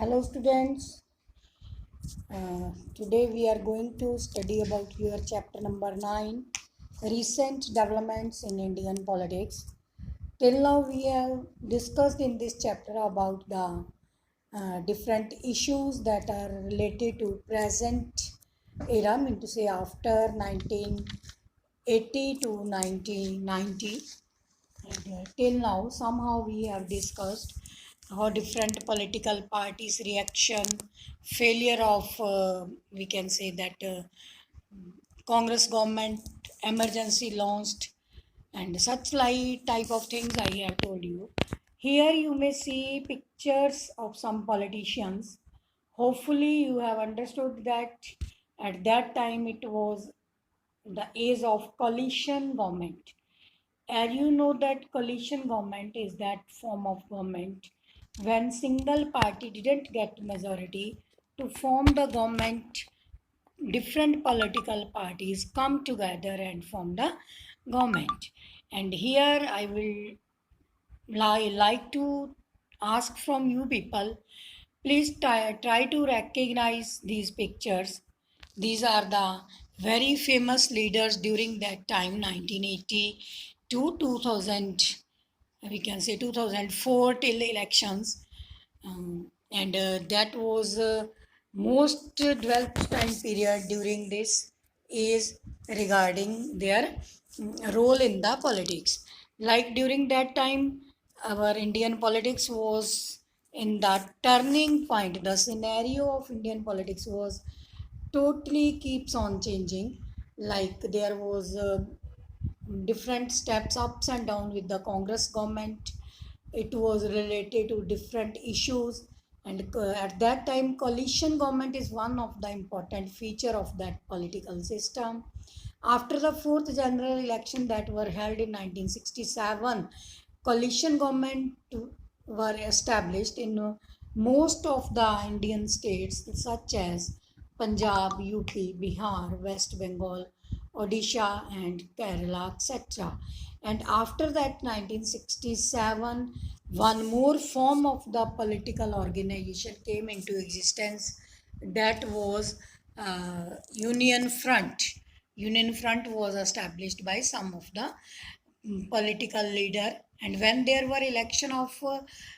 Hello students, today we are going to study about your chapter number 9, recent developments in Indian politics. Till now we have discussed in this chapter about the different issues that are related to present era, mean to say after 1980 to 1990. And till now, somehow we have discussed how different political parties' reaction, failure of, we can say that Congress government emergency launched, and such like type of things I have told you. Here you may see pictures of some politicians. Hopefully, you have understood that at that time it was the age of coalition government. As you know that coalition government is that form of government when single party didn't get majority to form the government, different political parties come together and form the government. And here I will like to ask from you people, please try to recognize these pictures. These are the very famous leaders during that time, 1980 to 2000, we can say 2004 till elections. And that was most developed time period during this is regarding their role in the politics. Like during that time, our Indian politics was in the turning point. The scenario of Indian politics was totally keeps on changing. Like there was different steps ups and downs with the Congress government. It was related to different issues, and at that time coalition government is one of the important feature of that political system. After the fourth general election that were held in 1967, coalition government were established in most of the Indian states such as Punjab, UP, Bihar, West Bengal, Odisha and Kerala, etc. And after that 1967, one more form of the political organization came into existence, that was Union Front. Union Front was established by some of the political leader, and when there were election of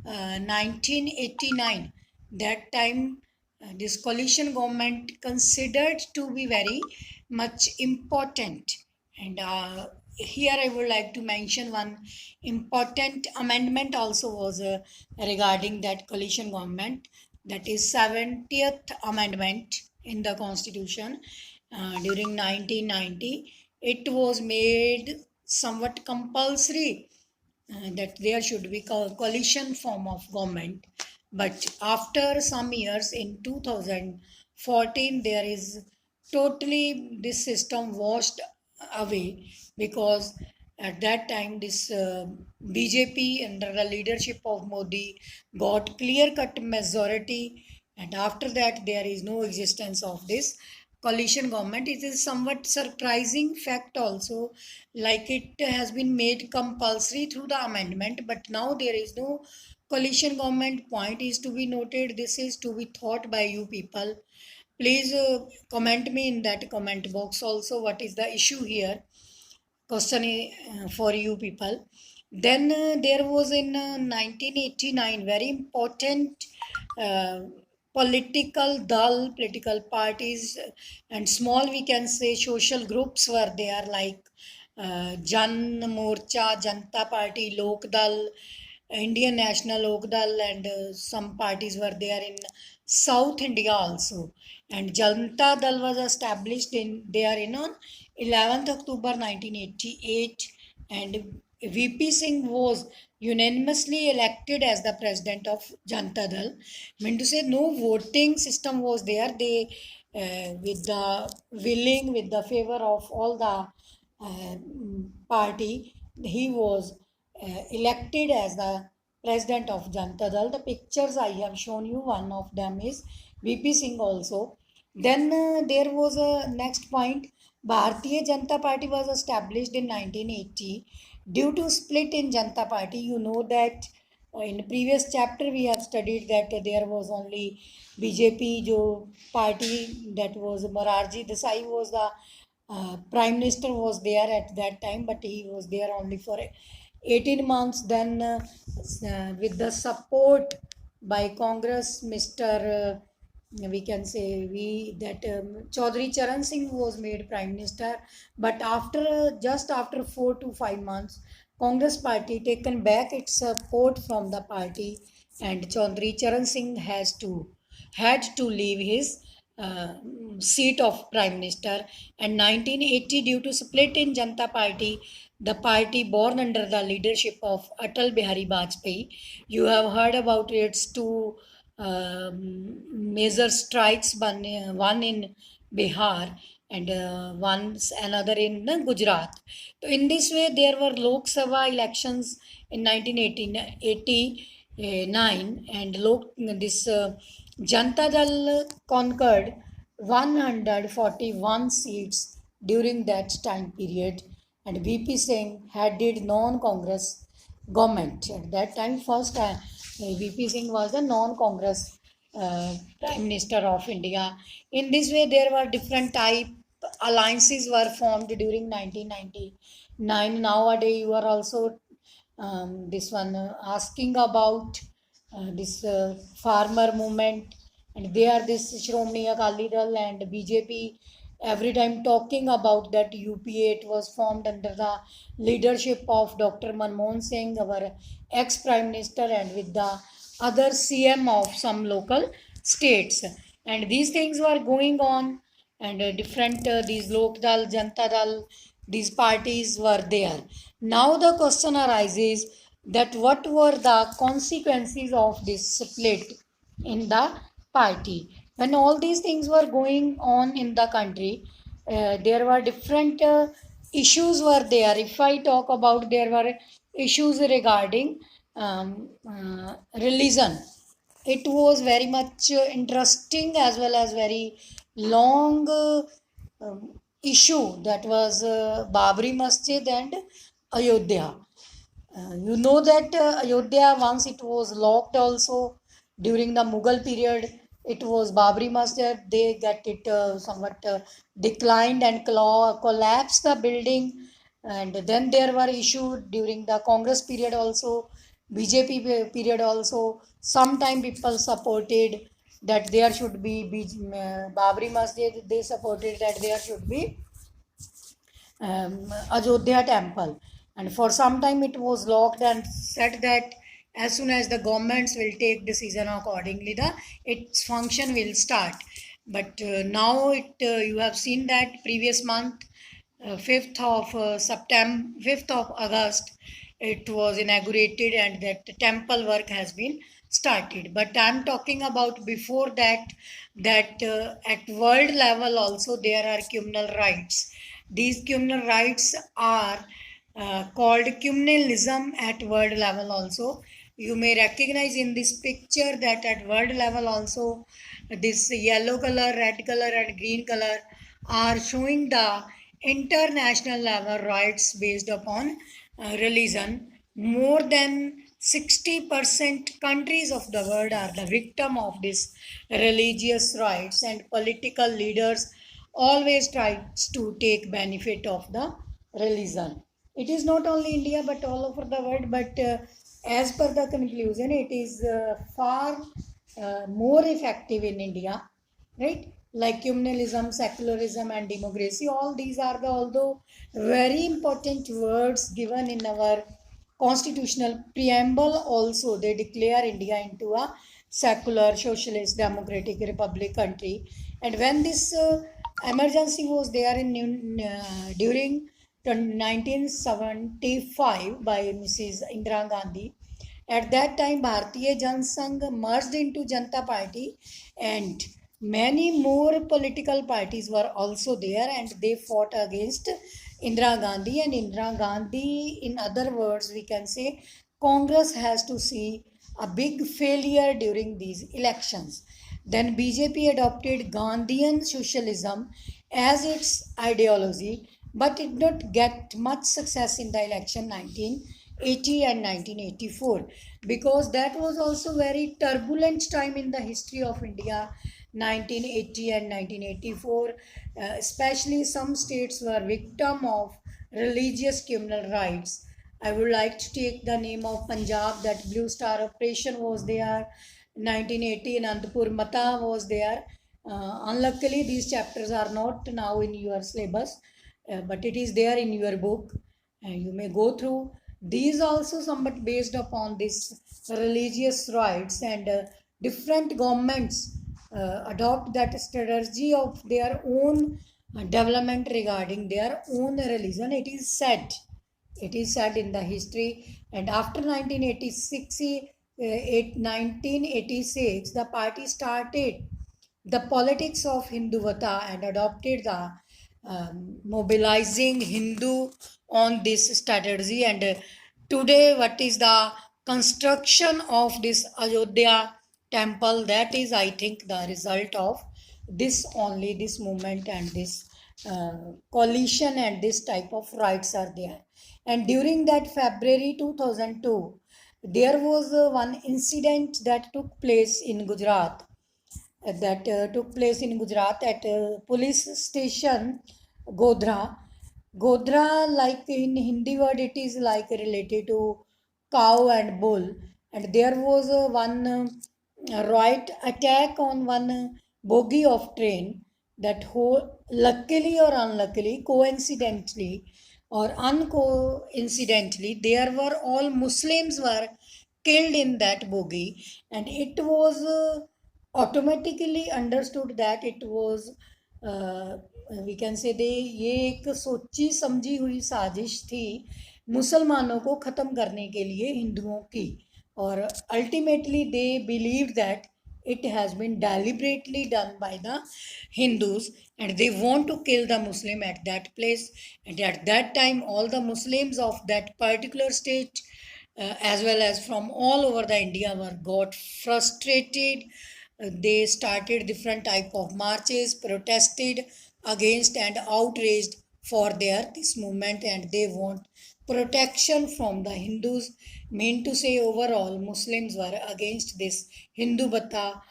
1989, that time this coalition government considered to be very much important. And here I would like to mention one important amendment also was regarding that coalition government, that is 70th amendment in the constitution. During 1990 it was made somewhat compulsory that there should be coalition form of government. But after some years in 2014, there is totally this system washed away, because at that time this BJP under the leadership of Modi got clear cut majority, and after that there is no existence of this coalition government. It is somewhat surprising fact also, like it has been made compulsory through the amendment, but now there is no coalition government. Point is to be noted, this is to be thought by you people. Please comment me in that comment box also what is the issue here. Question for you people. Then there was in 1989 very important uh, political parties and small, we can say, social groups were there, like Jan Morcha, Janta Party, Lok Dal, Indian National Lok Dal, and some parties were there in South India also. And Janta Dal was established in there in on 11th October 1988, and VP Singh was unanimously elected as the president of Janta Dal. Mean to say, no voting system was there. They, with the willing, with the favor of all the party, he was elected as the president of Janta Dal. The pictures I have shown you, one of them is VP Singh also. Then there was a next point. Bharatiya Janata Party was established in 1980 due to split in Janata Party. You know that In previous chapter we have studied that there was only BJP jo party, that was Morarji Desai was the prime minister was there at that time, but he was there only for 18 months. Then with the support by Congress, Mr. We can say we that Chaudhry Charan Singh was made prime minister, but after just after 4 to 5 months, Congress party taken back its support from the party, and Chaudhry Charan Singh had to leave his seat of prime minister. And 1980, due to split in Janata Party, the party born under the leadership of Atal Bihari Vajpayee, you have heard about its two major strikes, one in Bihar and another in Gujarat. So in this way, there were Lok Sabha elections in 1989, and this Janata Dal conquered 141 seats during that time period, and VP Singh headed non-Congress government. At that time, first VP Singh was the non-Congress Prime Minister of India. In this way, there were different type alliances were formed during 1999. Nowadays, you are also this one asking about this farmer movement, and they are this Shromani Akali Dal and BJP every time talking about that UPA. It was formed under the leadership of Dr. Manmohan Singh, our ex Prime Minister, and with the other CM of some local states. And these things were going on, and different these Lok Dal, Janta Dal, these parties were there. Now the question arises that what were the consequences of this split in the party? When all these things were going on in the country, there were different issues were there. If I talk about, there were issues regarding religion. It was very much interesting as well as very long issue, that was Babri Masjid and Ayodhya. You know that Ayodhya, once it was locked also during the Mughal period. It was Babri Masjid. They get it somewhat declined and collapsed the building. And then there were issues during the Congress period also, BJP period also. Sometime people supported that there should be Babri Masjid. They supported that there should be Ajodhya temple, and for some time it was locked and said that as soon as the governments will take decision accordingly, the its function will start. But now you have seen that previous month, 5th of September, 5th of August, it was inaugurated and that temple work has been started. But I'm talking about before that, that at world level also there are communal rights. These communal rights are called communalism at world level also. You may recognize in this picture that at world level also, this yellow color, red color and green color are showing the international level rights based upon religion. More than 60% countries of the world are the victim of this religious rights, and political leaders always try to take benefit of the religion. It is not only India but all over the world, but as per the conclusion, it is far more effective in India, right? Like communalism, secularism, and democracy, all these are the although very important words given in our constitutional preamble. Also, they declare India into a secular, socialist, democratic republic country. And when this emergency was there in during 1975 by Mrs. Indira Gandhi. At that time, Bharatiya Jan Sangh merged into Janata Party, and many more political parties were also there, and they fought against Indira Gandhi. And Indira Gandhi, in other words, we can say Congress has to see a big failure during these elections. Then BJP adopted Gandhian socialism as its ideology, but it did not get much success in the election 19 1980 and 1984, because that was also very turbulent time in the history of India. 1980 and 1984, especially some states were victim of religious communal rights. I would like to take the name of Punjab, that Blue Star Operation was there. 1980 Anandpur Mata was there. Unluckily, these chapters are not now in your syllabus, but it is there in your book. You may go through. These also somewhat based upon this religious rights, and different governments adopt that strategy of their own development regarding their own religion. It is said in the history. And after 1986, 1986, the party started the politics of Hinduvata and adopted the mobilizing Hindu on this strategy. And today, what is the construction of this Ayodhya temple? That is, I think, the result of this movement and this coalition, and this type of rights are there. And during that February 2002, there was one incident that took place in Gujarat, took place in Gujarat at police station Godhra. Godhra, like in Hindi word, it is like related to cow and bull. And there was one right attack on one bogie of train, that luckily or unluckily, coincidentally or uncoincidentally, there were all Muslims were killed in that bogie. And it was automatically understood that it was, we can say, ये एक सोची समझी हुई साजिश थी मुसलमानों को ख़त्म करने के लिए हिंदुओं की. और ultimately they believe that it has been deliberately done by the Hindus, and they want to kill the Muslim at that place. And at that time, all the Muslims of that particular state, as well as from all over the India, were got frustrated. They started different type of marches, protested against and outraged for their this movement, and they want protection from the Hindus. Mean to say, overall Muslims were against this Hindu Bata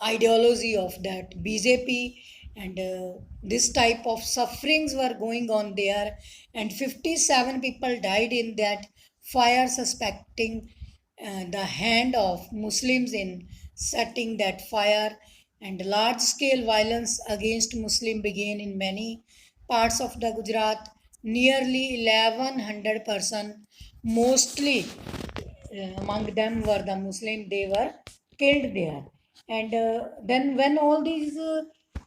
ideology of that BJP, and this type of sufferings were going on there. And 57 people died in that fire, suspecting the hand of Muslims in setting that fire. And large scale violence against Muslim began in many parts of the Gujarat. Nearly 1100 person, mostly among them were the Muslim, they were killed there. And then when all these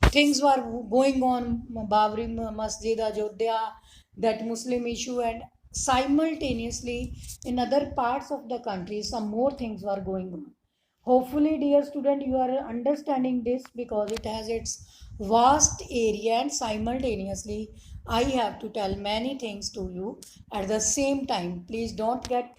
things were going on, Babri Masjid, Ajodhya, that Muslim issue, and simultaneously in other parts of the country some more things were going on. Hopefully, dear student, you are understanding this, because it has its vast area, and simultaneously I have to tell many things to you at the same time. Please don't get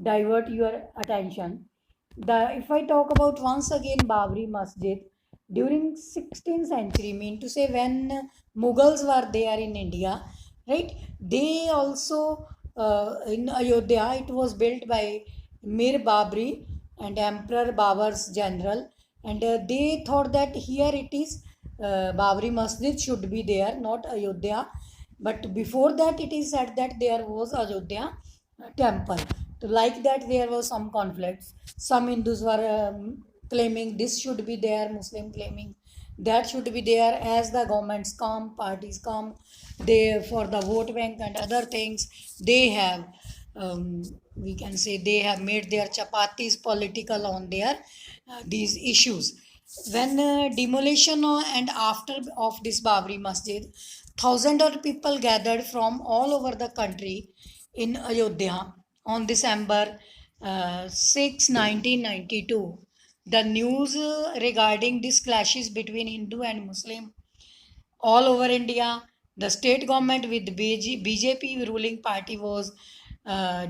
divert your attention. If I talk about once again Babri Masjid, during 16th century, mean to say, when Mughals were there in India, right? They also in Ayodhya, it was built by Mir Babri and Emperor Babur's general, and they thought that here it is Babri Masjid should be there, not Ayodhya. But before that, it is said that there was Ayodhya temple. So like that, there was some conflicts. Some Hindus were claiming this should be there, Muslim claiming that should be there. As the governments come, parties come, they, for the vote bank and other things, they have, we can say, they have made their chapatis political on their these issues. When demolition and after of this Babri Masjid, thousands of people gathered from all over the country in Ayodhya on December 6, 1992. The news regarding these clashes between Hindu and Muslim all over India, the state government with BJP ruling party was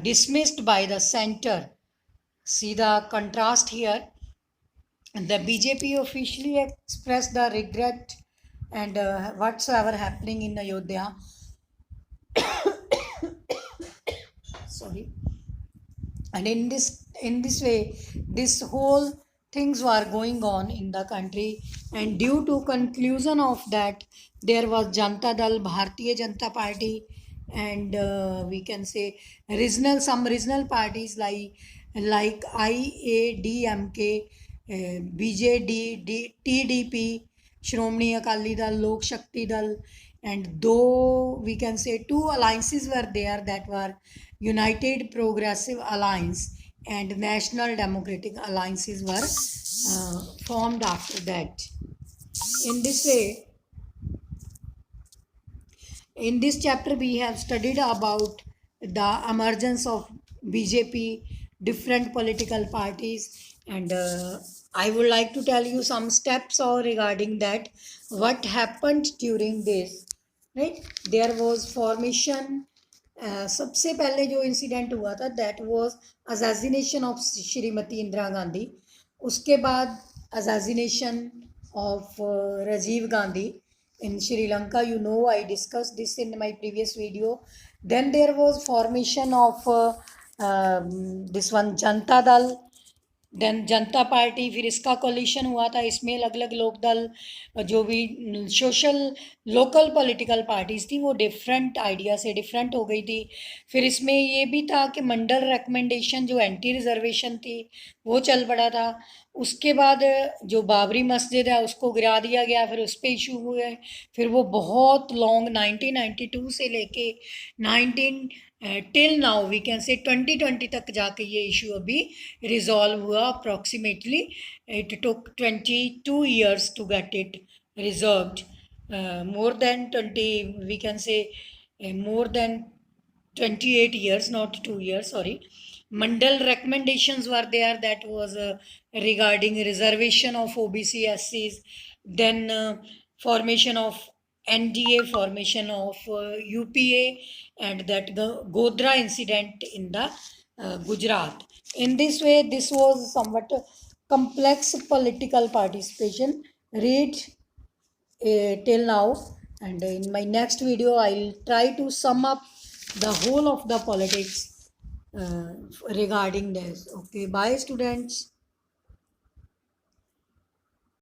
dismissed by the center. See the contrast here. The BJP officially expressed the regret and whatsoever happening in Ayodhya. sorry. And in this way, this whole things were going on in the country, and due to conclusion of that, there was Janta Dal, Bharatiya Janata Party, and we can say some regional parties like IADMK, BJD, TDP, Shromani Akali Dal, Lok Shakti Dal, and though we can say two alliances were there, that were United Progressive Alliance and National Democratic Alliances were formed after that. In this way, in this chapter, we have studied about the emergence of BJP, different political parties, and I would like to tell you some steps or regarding that. What happened during this? Right, there was formation. सबसे पहले जो incident हुआ था that was assassination of Shrimati Indira Gandhi. उसके बाद assassination of Rajiv Gandhi in Sri Lanka. You know, I discussed this in my previous video. Then there was formation of this one Janta Dal, then Janata Party, फिर इसका collision हुआ था. इसमें अलग अलग लोक दल, जो भी सोशल लोकल पॉलिटिकल पार्टीज़ थी, वो डिफरेंट आइडिया से डिफरेंट हो गई थी. फिर इसमें ये भी था कि मंडल रिकमेंडेशन जो एंटी रिजर्वेशन थी वो चल पड़ा था. उसके बाद जो बाबरी मस्जिद है उसको गिरा दिया गया, फिर उस पर इशू हुए. फिर वो बहुत लॉन्ग 1992 से लेके 19 till now we can say 2020 तक जाके ये इशू अभी रिजॉल्व हुआ. Approximately it took 22 years to get it resolved. more than 20, we can say more than 28 years, not 2 years, sorry. Mandal recommendations were there, that was regarding reservation of OBC SCs, then formation of NDA, formation of UPA, and that Godhra incident in the Gujarat. In this way, this was somewhat complex political participation. Read till now, and in my next video I'll try to sum up the whole of the politics regarding this. Okay, bye students.